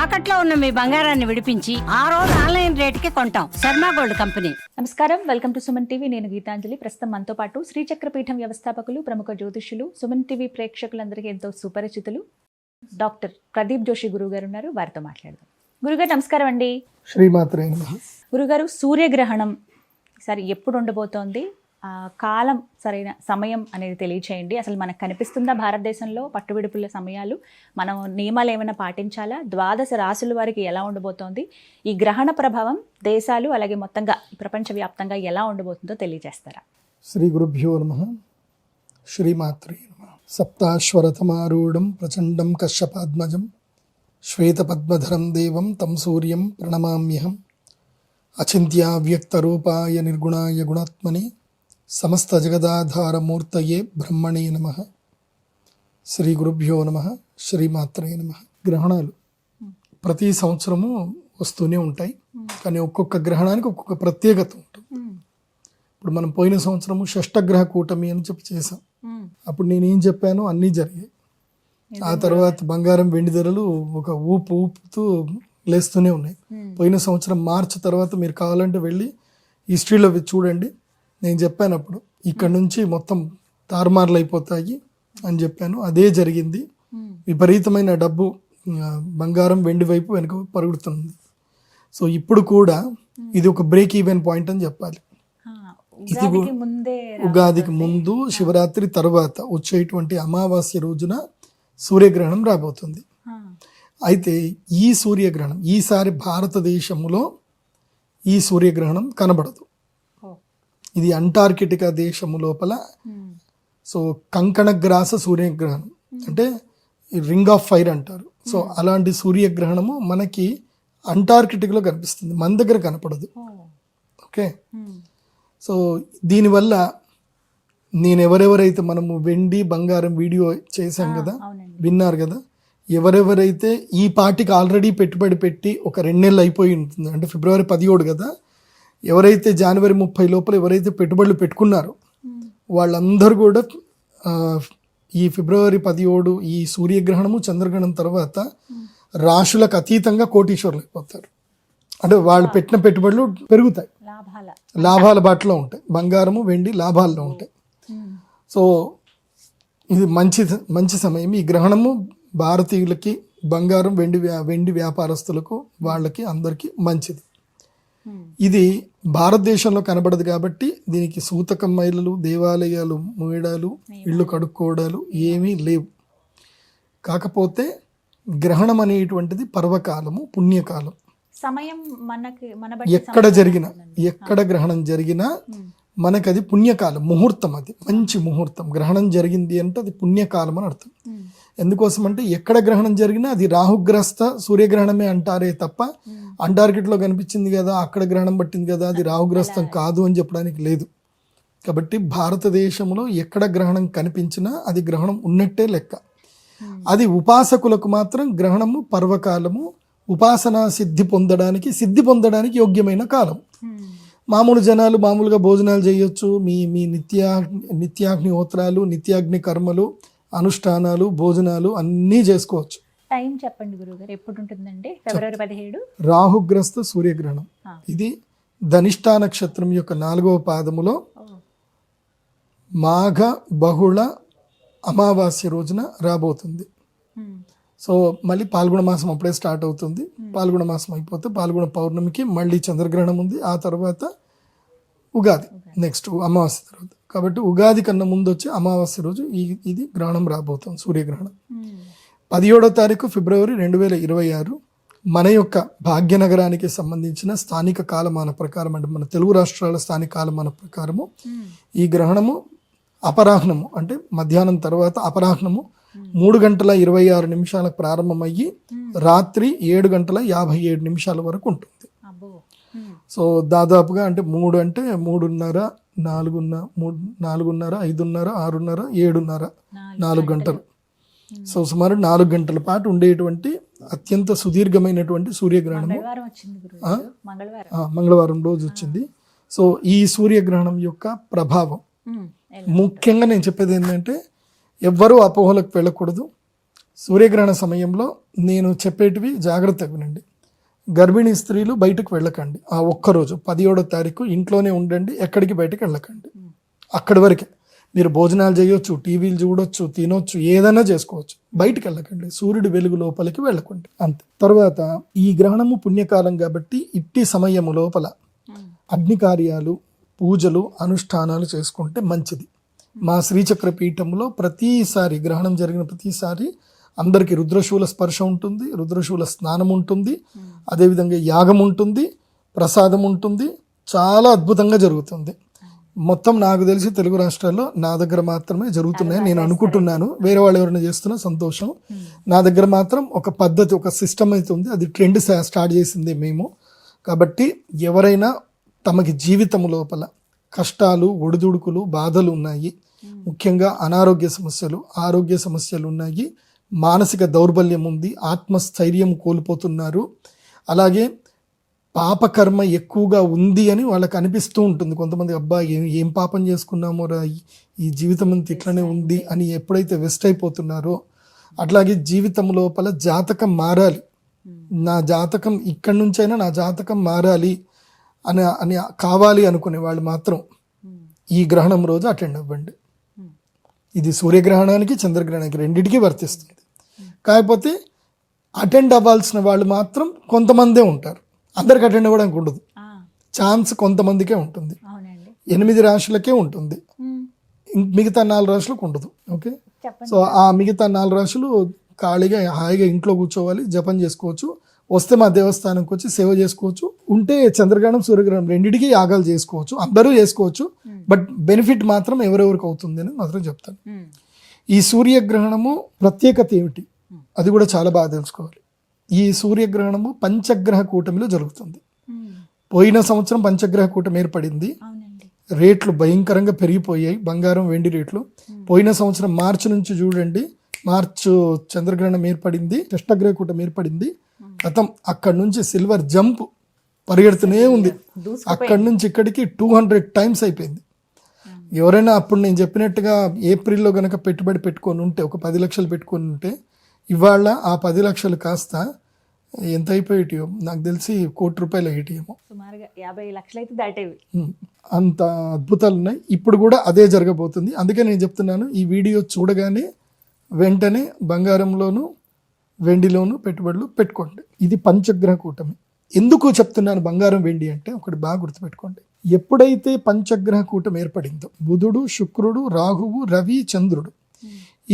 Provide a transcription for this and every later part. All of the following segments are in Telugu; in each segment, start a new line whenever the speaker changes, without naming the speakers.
తాకట్లో ఉన్న మీ బంగారాన్ని విడిపించి ఆ రోజు ఆన్లైన్ రేటుకి కొంటాం. Sharma gold company.
నమస్కారం, వెల్కమ్ టు సుమన్ టీవీ. నేను గీతాంజలి. ప్రస్తుతం మనతో పాటు శ్రీచక్రపీఠం వ్యవస్థాపకులు, ప్రముఖ జ్యోతిష్యులు, సుమన్ టీవీ ప్రేక్షకులందరికీ ఎంతో సుపరిచితులు డాక్టర్ ప్రదీప్ జోషి గురువు గారు ఉన్నారు. వారితో మాట్లాడదాం. గురుగారు నమస్కారం అండి.
శ్రీమాత్రే.
గురుగారు, సూర్యగ్రహణం ఈసారి ఎప్పుడు ఉండబోతోంది? కాలం, సరైన సమయం అనేది తెలియచేయండి. అసలు మనకు కనిపిస్తుందా భారతదేశంలో పట్టువిడుపుల సమయాలు? మనం నియమాలు ఏమైనా పాటించాలా? ద్వాదశ రాశుల వారికి ఎలా ఉండబోతోంది? ఈ గ్రహణ ప్రభావం దేశాలు అలాగే మొత్తంగా ప్రపంచవ్యాప్తంగా ఎలా ఉండబోతుందో తెలియజేస్తారా?
శ్రీ గురుభ్యో నమః. శ్రీమాత్రే నమః. సప్తాశ్వరథమారూఢం ప్రచండం కశ్యపాద్మజం శ్వేతపద్మధరం దేవం తం సూర్యం ప్రణమామ్యహం. అచింత్యావ్యక్తరూపాయ నిర్గుణాయ గుణాత్మనే సమస్త జగదాధారమూర్తయే బ్రహ్మణే నమః. శ్రీ గురుభ్యో నమః. శ్రీమాత్రే నమః. గ్రహణాలు ప్రతి సంవత్సరము వస్తూనే ఉంటాయి, కానీ ఒక్కొక్క గ్రహణానికి ఒక్కొక్క ప్రత్యేకత ఉంటుంది. ఇప్పుడు మనం పోయిన సంవత్సరము షష్టగ్రహ కూటమి అని చెప్పి చేసాం. అప్పుడు నేనేం చెప్పానో అన్నీ జరిగాయి. ఆ తర్వాత బంగారం వెండి ధరలు ఒక ఊపుతూ లేస్తూనే ఉన్నాయి. పోయిన సంవత్సరం మార్చి తర్వాత మీరు కావాలంటే వెళ్ళి హిస్టరీలో చూడండి. నేను చెప్పాను అప్పుడు ఇక్కడ నుంచి మొత్తం తారుమార్లు అయిపోతాయి అని చెప్పాను. అదే జరిగింది. విపరీతమైన డబ్బు బంగారం వెండి వైపు వెనుక పరుగుతుంది. సో ఇప్పుడు కూడా ఇది ఒక బ్రేక్ ఈవెన్ పాయింట్ అని చెప్పాలి. ఇది ఉగాదికి ముందు, శివరాత్రి తర్వాత వచ్చేటువంటి అమావాస్య రోజున సూర్యగ్రహణం రాబోతుంది. అయితే ఈ సూర్యగ్రహణం ఈసారి భారతదేశంలో ఈ సూర్యగ్రహణం కనబడదు. ఇది అంటార్కిటికా దేశము లోపల, సో కంకణగ్రాస సూర్యగ్రహణం అంటే రింగ్ ఆఫ్ ఫైర్ అంటారు. సో అలాంటి సూర్యగ్రహణము మనకి అంటార్కిటిక్లో కనిపిస్తుంది, మన దగ్గర కనపడదు. ఓకే, సో దీనివల్ల నేను ఎవరెవరైతే మనము వెండి బంగారం వీడియో చేశాం కదా, విన్నారు కదా, ఎవరెవరైతే ఈ పార్టీకి ఆల్రెడీ పెట్టుబడి పెట్టి ఒక 2 నెలలు అయిపోయి ఉంటుంది, అంటే ఫిబ్రవరి 17 కదా, ఎవరైతే జనవరి 30 లోపల ఎవరైతే పెట్టుబడులు పెట్టుకున్నారో వాళ్ళందరూ కూడా ఈ ఫిబ్రవరి 17 ఈ సూర్యగ్రహణము చంద్రగ్రహణం తర్వాత రాశులకు అతీతంగా కోటీశ్వరులు అయిపోతారు. అంటే వాళ్ళు పెట్టిన పెట్టుబడులు పెరుగుతాయి, లాభాల బాటలో ఉంటాయి. బంగారము వెండి లాభాల్లో ఉంటాయి. సో ఇది మంచి సమయం. ఈ గ్రహణము భారతీయులకి, బంగారం వెండి వ్యాపారస్తులకు, వాళ్ళకి అందరికీ మంచిది. ఇది భారతదేశంలో కనబడదు కాబట్టి దీనికి సూతకం మైలలు, దేవాలయాలు మూయడాలు, ఇళ్ళు కడుక్కోవడాలు ఏమీ లేవు. కాకపోతే గ్రహణం అనేటువంటిది పర్వకాలము, పుణ్యకాలం.
సమయం
ఎక్కడ గ్రహణం జరిగినా మనకది పుణ్యకాలం, ముహూర్తం. అది మంచి ముహూర్తం. గ్రహణం జరిగింది అంటే అది పుణ్యకాలం అని అర్థం. ఎందుకోసం అంటే ఎక్కడ గ్రహణం జరిగినా అది రాహుగ్రస్త సూర్యగ్రహణమే అంటారే తప్ప అంటార్కిటిక్లో కనిపించింది కదా, అక్కడ గ్రహణం పట్టింది కదా, అది రాహుగ్రస్తం కాదు అని చెప్పడానికి లేదు. కాబట్టి భారతదేశంలో ఎక్కడ గ్రహణం కనిపించినా అది గ్రహణం ఉన్నట్టే లెక్క. అది ఉపాసకులకు మాత్రం గ్రహణము పర్వకాలము, ఉపాసనా సిద్ధి పొందడానికి యోగ్యమైన కాలం. మామూలు జనాలు మామూలుగా భోజనాలు చేయొచ్చు, మీ నిత్యాగ్నిహోత్రాలు, నిత్యాగ్ని కర్మలు, అనుష్ఠానాలు, భోజనాలు అన్నీ చేసుకోవచ్చు.
టైం చెప్పండి గురుగారు, ఎప్పుడు ఉంటుందండి? ఫిబ్రవరి 17
రాహుగ్రస్త సూర్యగ్రహణం. ఇది ధనిష్టా నక్షత్రం యొక్క 4వ పాదములో మాఘ బహుళ అమావాస్య రోజున రాబోతుంది. సో మళ్ళీ పాల్గొన మాసం అప్పుడే స్టార్ట్ అవుతుంది. పాల్గొన మాసం అయిపోతే పాల్గొన పౌర్ణమికి మళ్ళీ చంద్రగ్రహణం ఉంది. ఆ తర్వాత ఉగాది, నెక్స్ట్ అమావాస్య తర్వాత. కాబట్టి ఉగాది కన్నా ముందు వచ్చే అమావాస్య రోజు ఇది గ్రహణం రాబోతుంది, సూర్యగ్రహణం. 17వ తారీఖు ఫిబ్రవరి 2026 మన యొక్క భాగ్యనగరానికి సంబంధించిన స్థానిక కాలమాన ప్రకారం, అంటే మన తెలుగు రాష్ట్రాల స్థానిక కాలమాన ప్రకారము ఈ గ్రహణము అపరాహ్నము అంటే మధ్యాహ్నం తర్వాత అపరాహ్నము 3:26 ప్రారంభమయ్యి రాత్రి 7:57 వరకు ఉంటుంది. సో దాదాపుగా అంటే 3 అంటే 3:30, 4:30, 5:30, 6:30, 7:30, 4 గంటలు. సో సుమారు 4 గంటల పాటు ఉండేటువంటి అత్యంత సుదీర్ఘమైనటువంటి సూర్యగ్రహణము మంగళవారం రోజు వచ్చింది. సో ఈ సూర్యగ్రహణం యొక్క ప్రభావం ముఖ్యంగా నేను చెప్పేది ఏంటంటే, ఎవ్వరూ అపోహలకు వెళ్ళకూడదు. సూర్యగ్రహణ సమయంలో నేను చెప్పేటివి జాగ్రత్తగా వినండి. గర్భిణీ స్త్రీలు బయటకు వెళ్ళకండి. ఆ ఒక్కరోజు 17వ తారీఖు ఇంట్లోనే ఉండండి, ఎక్కడికి బయటకు వెళ్ళకండి. అక్కడి వరకే మీరు భోజనాలు చేయొచ్చు, టీవీలు చూడొచ్చు, తినొచ్చు, ఏదైనా చేసుకోవచ్చు. బయటికి వెళ్ళకండి, సూర్యుడి వెలుగు లోపలికి వెళ్ళకండి, అంతే. తర్వాత ఈ గ్రహణము పుణ్యకాలం కాబట్టి ఇట్టి సమయము లోపల అగ్ని కార్యాలు, పూజలు, అనుష్ఠానాలు చేసుకుంటే మంచిది. మా శ్రీచక్ర పీఠంలో ప్రతిసారి గ్రహణం జరిగిన ప్రతిసారి అందరికీ రుద్రశూల స్పర్శ ఉంటుంది, రుద్రశూల స్నానం ఉంటుంది, అదేవిధంగా యాగం ఉంటుంది, ప్రసాదం ఉంటుంది. చాలా అద్భుతంగా జరుగుతుంది. మొత్తం నాకు తెలిసి తెలుగు రాష్ట్రాల్లో నా దగ్గర మాత్రమే జరుగుతున్నాయి నేను అనుకుంటున్నాను. వేరే వాళ్ళు ఎవరైనా చేస్తున్నా సంతోషం. నా దగ్గర మాత్రం ఒక పద్ధతి, ఒక సిస్టమ్ అయితే ఉంది. అది ట్రెండ్ స్టార్ట్ చేసింది మేము. కాబట్టి ఎవరైనా తమకి జీవితం లోపల కష్టాలు, ఒడిదుడుకులు, బాధలు ఉన్నాయి, ముఖ్యంగా అనారోగ్య సమస్యలు, ఆరోగ్య సమస్యలు ఉన్నాయి, మానసిక దౌర్బల్యం ఉంది, ఆత్మస్థైర్యం కోల్పోతున్నారు, అలాగే పాపకర్మ ఎక్కువగా ఉంది అని వాళ్ళకి అనిపిస్తూ ఉంటుంది. కొంతమంది అబ్బా ఏం పాపం చేసుకున్నామో రా, ఈ జీవితం అంతా ఇట్లనే ఉంది అని ఎప్పుడైతే వెస్ట్ అయిపోతున్నారో, అట్లాగే జీవితం లోపల జాతకం మారాలి, నా జాతకం ఇక్కడి నుంచైనా నా జాతకం మారాలి అని కావాలి అనుకునే వాళ్ళు మాత్రం ఈ గ్రహణం రోజు అటెండ్ అవ్వండి. ఇది సూర్యగ్రహణానికి, చంద్రగ్రహణానికి రెండింటికి వర్తిస్తుంది. కాకపోతే అటెండ్ అవ్వాల్సిన వాళ్ళు మాత్రం కొంతమందే ఉంటారు, అందరికి అటెండ్ అవ్వడానికి ఉండదు. ఛాన్స్ కొంతమందికే ఉంటుంది, 8 రాశులకే ఉంటుంది, మిగతా 4 రాశులకు ఉండదు. ఓకే, సో ఆ మిగతా 4 రాశులు ఖాళీగా హాయిగా ఇంట్లో కూర్చోవాలి, జపం చేసుకోవచ్చు, వస్తే మా దేవస్థానంకి వచ్చి సేవ చేసుకోవచ్చు, ఉంటే చంద్రగ్రహణం, సూర్యగ్రహణం రెండింటికి యాగాలు చేసుకోవచ్చు, అందరూ చేసుకోవచ్చు. బట్ బెనిఫిట్ మాత్రం ఎవరెవరికి అవుతుంది అని మాత్రం చెప్తాను. ఈ సూర్యగ్రహణము ప్రత్యేకత ఏమిటి అది కూడా చాలా బాగా తెలుసుకోవాలి. ఈ సూర్యగ్రహణము పంచగ్రహ కూటమిలో జరుగుతుంది. పోయిన సంవత్సరం పంచగ్రహ కూటమి ఏర్పడింది, రేట్లు భయంకరంగా పెరిగిపోయాయి, బంగారం, వెండి రేట్లు. పోయిన సంవత్సరం మార్చి నుంచి చూడండి, మార్చు చంద్రగ్రహణం ఏర్పడింది, షష్టగ్రహ కూటమి ఏర్పడింది. గతం అక్కడి నుంచి సిల్వర్ జంప్ పరిగెడుతూనే ఉంది. అక్కడి నుంచి ఇక్కడికి 200 టైమ్స్ అయిపోయింది. ఎవరైనా అప్పుడు నేను చెప్పినట్టుగా ఏప్రిల్లో గనక పెట్టుబడి పెట్టుకొని ఉంటే, ఒక 10 లక్షలు పెట్టుకొని ఉంటే, ఇవాళ ఆ 10 లక్షలు కాస్త ఎంత అయిపోయేటియో నాకు తెలిసి ₹1,00,00,000 అయ్యేటియేమో,
సుమారుగా 50 లక్షలు అయితే దాటేవి.
అంత అద్భుతాలు ఉన్నాయి. ఇప్పుడు కూడా అదే జరగబోతుంది. అందుకే నేను చెప్తున్నాను, ఈ వీడియో చూడగానే వెంటనే బంగారంలోను, వెండిలోను పెట్టుబడులు పెట్టుకోండి. ఇది పంచగ్రహ కూటమి. ఎందుకు చెప్తున్నాను బంగారం, వెండి అంటే ఒకటి బాగా గుర్తుపెట్టుకోండి. ఎప్పుడైతే పంచగ్రహ కూటమి ఏర్పడిందో, బుధుడు, శుక్రుడు, రాహువు, రవి, చంద్రుడు,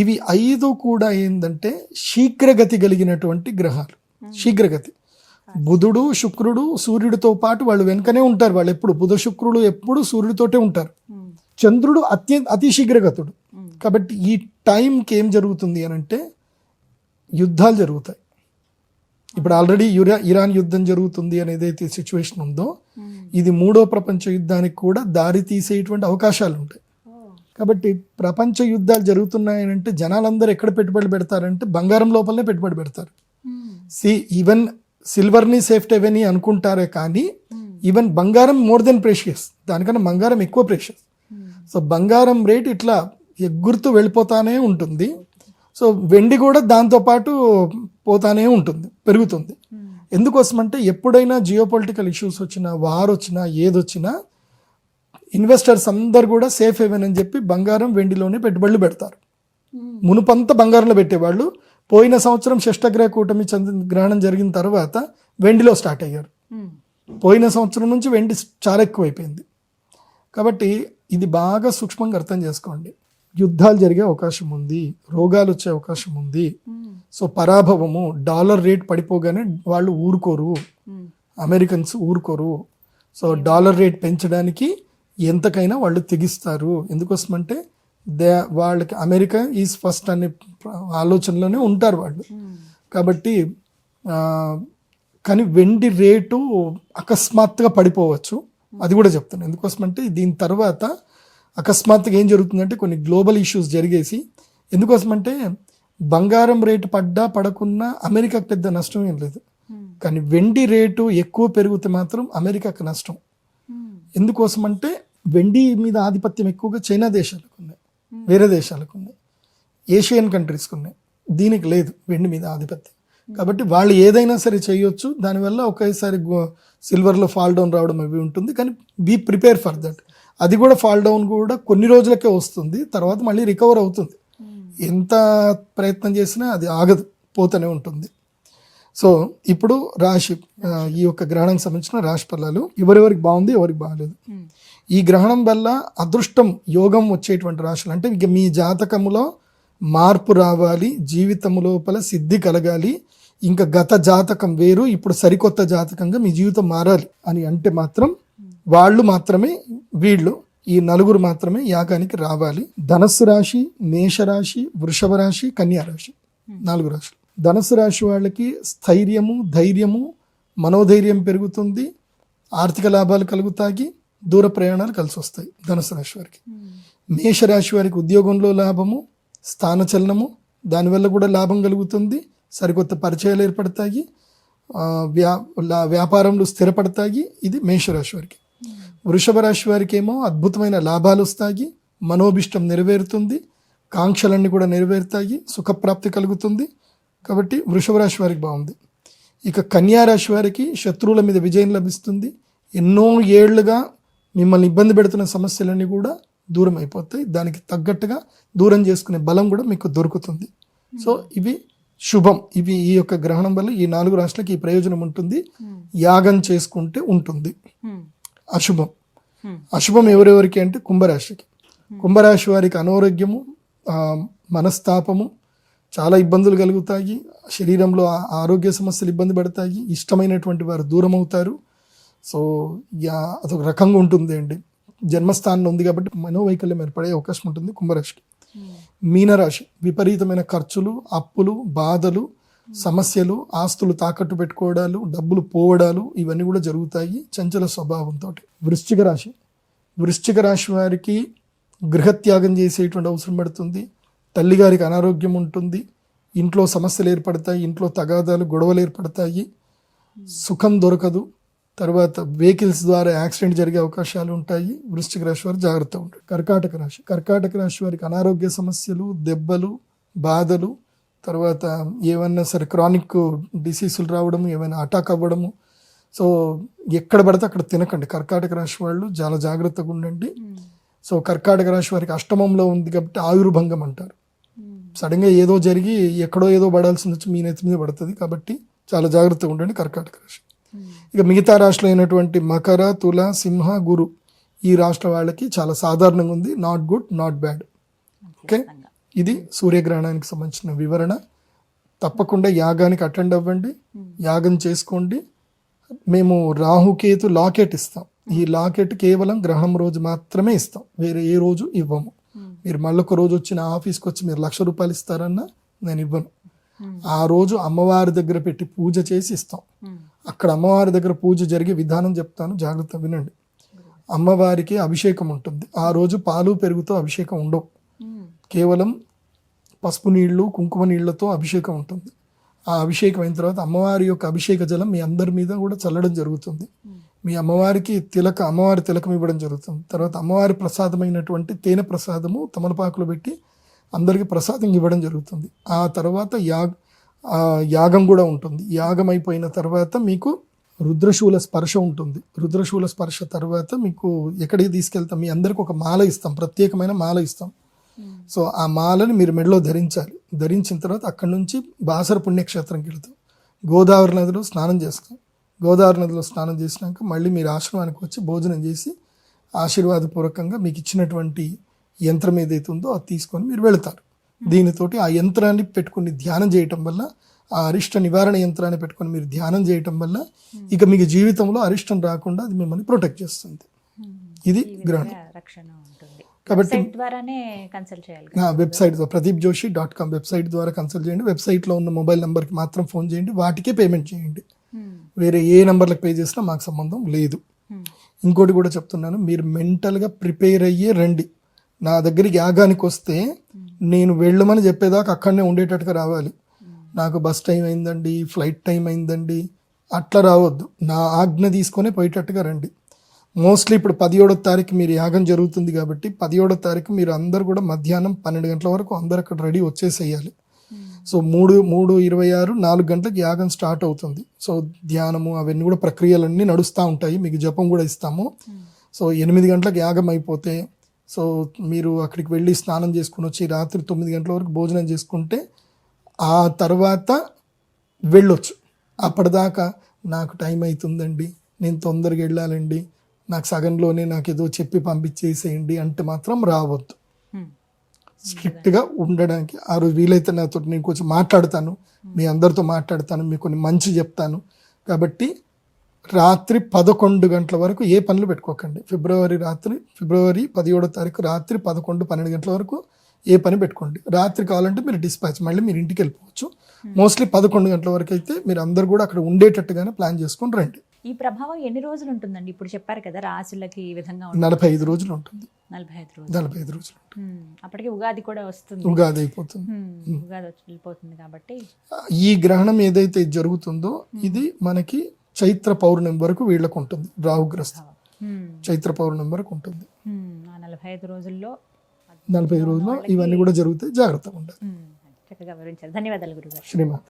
ఇవి 5 కూడా ఏంటంటే శీఘ్రగతి కలిగినటువంటి గ్రహాలు. శీఘ్రగతి. బుధుడు, శుక్రుడు సూర్యుడితో పాటు వాళ్ళు వెనుకనే ఉంటారు. వాళ్ళు ఎప్పుడు బుధ శుక్రుడు ఎప్పుడు సూర్యుడితోటే ఉంటారు. చంద్రుడు అతి శీఘ్రగతుడు. కాబట్టి ఈ టైంకి ఏం జరుగుతుంది అని అంటే యుద్ధాలు జరుగుతాయి. ఇప్పుడు ఆల్రెడీ ఇరాన్ యుద్ధం జరుగుతుంది అని ఏదైతే సిచ్యువేషన్ ఉందో, ఇది 3వ ప్రపంచ యుద్ధానికి కూడా దారి తీసేటువంటి అవకాశాలు ఉంటాయి. కాబట్టి ప్రపంచ యుద్ధాలు జరుగుతున్నాయని అంటే జనాలందరూ ఎక్కడ పెట్టుబడి పెడతారంటే బంగారం లోపలనే పెట్టుబడి పెడతారు. ఈవెన్ సిల్వర్ని సేఫ్ హెవెన్ అనుకుంటారే కానీ ఈవెన్ బంగారం మోర్ దెన్ ప్రెషియస్, దానికన్నా బంగారం ఎక్కువ ప్రెషియస్. సో బంగారం రేట్ ఇట్లా ఎగురుతూ వెళ్ళిపోతానే ఉంటుంది. సో వెండి కూడా దాంతోపాటు పోతానే ఉంటుంది, పెరుగుతుంది. ఎందుకోసమంటే ఎప్పుడైనా జియోపొలిటికల్ ఇష్యూస్ వచ్చినా, వార్ వచ్చినా, ఏదొచ్చినా ఇన్వెస్టర్స్ అందరు కూడా సేఫ్ హెవెన్ అని చెప్పి బంగారం, వెండిలోనే పెట్టుబడులు పెడతారు. మునుపంతా బంగారంలో పెట్టేవాళ్ళు. పోయిన సంవత్సరం షష్టగ్రహ కూటమి గ్రహణం జరిగిన తర్వాత వెండిలో స్టార్ట్ అయ్యారు. పోయిన సంవత్సరం నుంచి వెండి చాలా ఎక్కువైపోయింది. కాబట్టి ఇది బాగా సూక్ష్మంగా అర్థం చేసుకోండి. యుద్ధాలు జరిగే అవకాశం ఉంది, రోగాలు వచ్చే అవకాశం ఉంది. సో పరాభవము, డాలర్ రేట్ పడిపోగానే వాళ్ళు ఊరుకోరు, అమెరికన్స్ ఊరుకోరు. సో డాలర్ రేట్ పెంచడానికి ఎంతకైనా వాళ్ళు తెగిస్తారు. ఎందుకోసమంటే వాళ్ళకి అమెరికా ఈజ్ ఫస్ట్ అనే ఆలోచనలోనే ఉంటారు వాళ్ళు. కాబట్టి కానీ వెండి రేటు అకస్మాత్తుగా పడిపోవచ్చు, అది కూడా చెప్తాను. ఎందుకోసమంటే దీని తర్వాత అకస్మాత్తుగా ఏం జరుగుతుందంటే కొన్ని గ్లోబల్ ఇష్యూస్ జరిగేసి, ఎందుకోసమంటే బంగారం రేటు పడ్డా పడకున్నా అమెరికాకు పెద్ద నష్టం ఏం లేదు, కానీ వెండి రేటు ఎక్కువ పెరిగితే మాత్రం అమెరికాకు నష్టం. ఎందుకోసమంటే వెండి మీద ఆధిపత్యం ఎక్కువగా చైనా దేశాలకు ఉన్నాయి, వేరే దేశాలకు ఉన్నాయి, ఏషియన్ కంట్రీస్కి ఉన్నాయి. దీనికి లేదు వెండి మీద ఆధిపత్యం. కాబట్టి వాళ్ళు ఏదైనా సరే చేయొచ్చు. దానివల్ల ఒకేసారి సిల్వర్లో ఫాల్ డౌన్ రావడం అవి ఉంటుంది. కానీ బీ ప్రిపేర్ ఫర్ దట్. అది కూడా ఫాల్ డౌన్ కూడా కొన్ని రోజులకే వస్తుంది, తర్వాత మళ్ళీ రికవర్ అవుతుంది. ఎంత ప్రయత్నం చేసినా అది ఆగదు, పోతూనే ఉంటుంది. సో ఇప్పుడు రాశి, ఈ యొక్క గ్రహణానికి సంబంధించిన రాశి ఫలాలు ఎవరెవరికి బాగుంది, ఎవరికి బాగాలేదు. ఈ గ్రహణం వల్ల అదృష్టం, యోగం వచ్చేటువంటి రాశులు అంటే ఇక మీ జాతకములో మార్పు రావాలి, జీవితం లోపల సిద్ధి కలగాలి, ఇంకా గత జాతకం వేరు, ఇప్పుడు సరికొత్త జాతకంగా మీ జీవితం మారాలి అని అంటే మాత్రం వాళ్ళు మాత్రమే, వీళ్ళు ఈ నలుగురు మాత్రమే యాగానికి రావాలి. ధనస్సు రాశి, మేషరాశి, వృషభ రాశి, కన్యా రాశి, 4 రాశులు. ధనస్సు రాశి వాళ్ళకి స్థైర్యము, ధైర్యము, మనోధైర్యం పెరుగుతుంది, ఆర్థిక లాభాలు కలుగుతాయి, దూర ప్రయాణాలు కలిసి వస్తాయి ధనుసు రాశి వారికి. మేషరాశి వారికి ఉద్యోగంలో లాభము, స్థానచలనము, దానివల్ల కూడా లాభం కలుగుతుంది, సరికొత్త పరిచయాలు ఏర్పడతాయి, వ్యాపారంలో స్థిరపడతాయి. ఇది మేషరాశి వారికి. వృషభ రాశి వారికి ఏమో అద్భుతమైన లాభాలు వస్తాయి, మనోభిష్టం నెరవేరుతుంది, కాంక్షలన్నీ కూడా నెరవేరుతాయి, సుఖప్రాప్తి కలుగుతుంది. కాబట్టి వృషభ రాశి వారికి బాగుంది. ఇక కన్యా రాశి వారికి శత్రువుల మీద విజయం లభిస్తుంది, ఎన్నో ఏళ్లుగా మిమ్మల్ని ఇబ్బంది పెడుతున్న సమస్యలన్నీ కూడా దూరం అయిపోతాయి, దానికి తగ్గట్టుగా దూరం చేసుకునే బలం కూడా మీకు దొరుకుతుంది. సో ఇవి శుభం. ఇవి ఈ యొక్క గ్రహణం వల్ల ఈ 4 రాశులకి ఈ ప్రయోజనం ఉంటుంది, యాగం చేసుకుంటే ఉంటుంది. అశుభం, అశుభం ఎవరెవరికి అంటే కుంభరాశికి. కుంభరాశి వారికి అనారోగ్యము, మనస్తాపము, చాలా ఇబ్బందులు కలుగుతాయి, శరీరంలో ఆరోగ్య సమస్యలు ఇబ్బంది పడతాయి, ఇష్టమైనటువంటి వారు దూరం అవుతారు. సో అదొక రకంగా ఉంటుంది అండి. జన్మస్థానంలో ఉంది కాబట్టి మనోవైకల్యం ఏర్పడే అవకాశం ఉంటుంది కుంభరాశికి. మీనరాశి విపరీతమైన ఖర్చులు, అప్పులు, బాధలు, సమస్యలు, ఆస్తులు తాకట్టు పెట్టుకోవడాలు, డబ్బులు పోవడాలు ఇవన్నీ కూడా జరుగుతాయి చంచల స్వభావంతో. వృశ్చిక రాశి, వృశ్చిక రాశి వారికి గృహత్యాగం చేసేటువంటి అవసరం పడుతుంది, తల్లిగారికి అనారోగ్యం ఉంటుంది, ఇంట్లో సమస్యలు ఏర్పడతాయి, ఇంట్లో తగాదాలు, గొడవలు ఏర్పడతాయి, సుఖం దొరకదు, తర్వాత వెహికల్స్ ద్వారా యాక్సిడెంట్ జరిగే అవకాశాలు ఉంటాయి. వృశ్చిక రాశి వారు జాగ్రత్తగా ఉంటారు. కర్కాటక రాశి, కర్కాటక రాశి వారికి అనారోగ్య సమస్యలు, దెబ్బలు, బాధలు, తర్వాత ఏమన్నా సరే క్రానిక్ డిసీజులు రావడము, ఏమైనా అటాక్ అవ్వడము. సో ఎక్కడ పడితే అక్కడ తినకండి. కర్కాటక రాశి వాళ్ళు చాలా జాగ్రత్తగా ఉండండి. సో కర్కాటక రాశి వారికి అష్టమంలో ఉంది కాబట్టి ఆయుర్భంగం అంటారు. సడన్గా ఏదో జరిగి ఎక్కడో ఏదో పడాల్సింది వచ్చి మీ నెత్తి మీద పడుతుంది, కాబట్టి చాలా జాగ్రత్తగా ఉండండి కర్కాటక రాశి. ఇక మిగతా రాశులు అయినటువంటి మకర, తుల, సింహ, గురు ఈ రాష్ట్ర వాళ్ళకి చాలా సాధారణంగా ఉంది, not good, not bad. Okay, ఇది సూర్యగ్రహణానికి సంబంధించిన వివరణ. తప్పకుండా యాగానికి అటెండ్ అవ్వండి, యాగం చేసుకోండి. మేము రాహుకేతు లాకెట్ ఇస్తాం. ఈ లాకెట్ కేవలం గ్రహణం రోజు మాత్రమే ఇస్తాం, వేరే ఏ రోజు ఇవ్వము. మీరు మళ్ళొక రోజు వచ్చి నా ఆఫీస్కి వచ్చి మీరు 1,00,000 రూపాయలు ఇస్తారన్నా నేను ఇవ్వను. ఆ రోజు అమ్మవారి దగ్గర పెట్టి పూజ చేసి ఇస్తాం. అక్కడ అమ్మవారి దగ్గర పూజ జరిగే విధానం చెప్తాను, జాగ్రత్త వినండి. అమ్మవారికి అభిషేకం ఉంటుంది. ఆ రోజు పాలు పెరుగుతో అభిషేకం ఉండవు, కేవలం పసుపు నీళ్లు, కుంకుమ నీళ్లతో అభిషేకం ఉంటుంది. ఆ అభిషేకం అయిన తర్వాత అమ్మవారి యొక్క అభిషేక జలం మీ అందరి మీద కూడా చల్లడం జరుగుతుంది. మీ అమ్మవారికి అమ్మవారి తిలకం ఇవ్వడం జరుగుతుంది. తర్వాత అమ్మవారి ప్రసాదమైనటువంటి తేనె ప్రసాదము తమలపాకులు పెట్టి అందరికీ ప్రసాదం ఇవ్వడం జరుగుతుంది. ఆ తర్వాత యాగం కూడా ఉంటుంది. యాగం అయిపోయిన తర్వాత మీకు రుద్రశూల స్పర్శ ఉంటుంది. రుద్రశూల స్పర్శ తర్వాత మీకు ఎక్కడికి తీసుకెళ్తాం, మీ అందరికి ఒక మాల ఇస్తాం, ప్రత్యేకమైన మాల ఇస్తాం. సో ఆ మాలని మీరు మెడలో ధరించాలి. ధరించిన తర్వాత అక్కడి నుంచి బాసర పుణ్యక్షేత్రంకి వెళ్తాం. గోదావరి నదిలో స్నానం చేస్తాం. గోదావరి నదిలో స్నానం చేసినాక మళ్ళీ మీరు ఆశ్రమానికి వచ్చి భోజనం చేసి ఆశీర్వాదపూర్వకంగా మీకు ఇచ్చినటువంటి యంత్రం ఏదైతే ఉందో అది తీసుకొని మీరు వెళతారు. దీనితోటి ఆ యంత్రాన్ని పెట్టుకుని ధ్యానం చేయటం వల్ల, ఆ అరిష్ట నివారణ యంత్రాన్ని పెట్టుకొని మీరు ధ్యానం చేయటం వల్ల ఇక మీకు జీవితంలో అరిష్టం రాకుండా అది మిమ్మల్ని ప్రొటెక్ట్ చేస్తుంది. ఇది గ్రహణం. కాబట్టి వెబ్సైట్ pradeepjoshi.com వెబ్సైట్ ద్వారా కన్సల్ట్ చేయండి. వెబ్సైట్లో ఉన్న మొబైల్ నెంబర్కి మాత్రం ఫోన్ చేయండి, వాటికే పేమెంట్ చేయండి. వేరే ఏ నెంబర్లకు పే చేసినా మాకు సంబంధం లేదు. ఇంకోటి కూడా చెప్తున్నాను, మీరు మెంటల్గా ప్రిపేర్ అయ్యే రండి. నా దగ్గరికి యాగానికి వస్తే నేను వెళ్ళమని చెప్పేదాకా అక్కడనే ఉండేటట్టుగా రావాలి. నాకు బస్ టైం అయిందండి, ఫ్లైట్ టైం అయిందండి అట్లా రావద్దు. నా ఆజ్ఞ తీసుకొని పోయేటట్టుగా రండి. మోస్ట్లీ ఇప్పుడు 17వ తారీఖు మీరు యాగం జరుగుతుంది కాబట్టి 17వ తారీఖు మీరు అందరు కూడా మధ్యాహ్నం 12 గంటల వరకు అందరు అక్కడ రెడీ వచ్చేసేయాలి. సో 3:26 4 గంటలకు యాగం స్టార్ట్ అవుతుంది. సో ధ్యానము అవన్నీ కూడా ప్రక్రియలన్నీ నడుస్తూ ఉంటాయి. మీకు జపం కూడా ఇస్తాము. సో 8 గంటలకు యాగం అయిపోతే సో మీరు అక్కడికి వెళ్ళి స్నానం చేసుకుని వచ్చి రాత్రి 9 గంటల వరకు భోజనం చేసుకుంటే ఆ తర్వాత వెళ్ళొచ్చు. అప్పటిదాకా నాకు టైం అవుతుందండి, నేను తొందరగా వెళ్ళాలండి, నాకు సగంలోనే నాకు ఏదో చెప్పి పంపించేసేయండి అంటే మాత్రం రావద్దు. స్ట్రిక్ట్గా ఉండడానికి ఆ రోజు వీలైతే నాతో నేను కొంచెం మాట్లాడతాను, మీ అందరితో మాట్లాడతాను, మీకు కొన్ని మంచి చెప్తాను. కాబట్టి రాత్రి 11 గంటల వరకు ఏ పనులు పెట్టుకోకండి. ఫిబ్రవరి 17వ తారీఖు రాత్రి 11-12 గంటల వరకు ఏ పని పెట్టుకోండి. రాత్రి కావాలంటే మీరు డిస్పాచ్ మళ్ళీ మీరు ఇంటికి వెళ్ళిపోవచ్చు. మోస్ట్లీ 11 గంటల వరకు అయితే మీరు అందరు కూడా అక్కడ ఉండేటట్టుగానే ప్లాన్ చేసుకొని రండి.
ఈ ప్రభావం ఎన్ని రోజులు ఉంటుందండి? ఇప్పుడు చెప్పారు కదా రాశులకి ఈ విధంగా
45 రోజులు ఉంటుంది.
45 రోజులు. అప్పటికి ఉగాది కూడా వస్తుంది,
ఉగాది అయిపోతుంది.
ఉగాది వచ్చి వెళ్ళిపోతుంది. కాబట్టి
ఈ గ్రహణం ఏదైతే జరుగుతుందో ఇది మనకి చైత్ర పౌర్ణమి వరకు వీళ్ళకు ఉంటుంది. రాహుగ్రస్తం చైత్ర పౌర్ణమి వరకు ఉంటుంది.
ఆ 45 రోజుల్లో
ఇవన్నీ కూడా జరుగుతాయి. జాగ్రత్తగా ఉండాలి.
చక్కగా వివరించారు. ధన్యవాదాలు గురుగారు.
శ్రీమాత.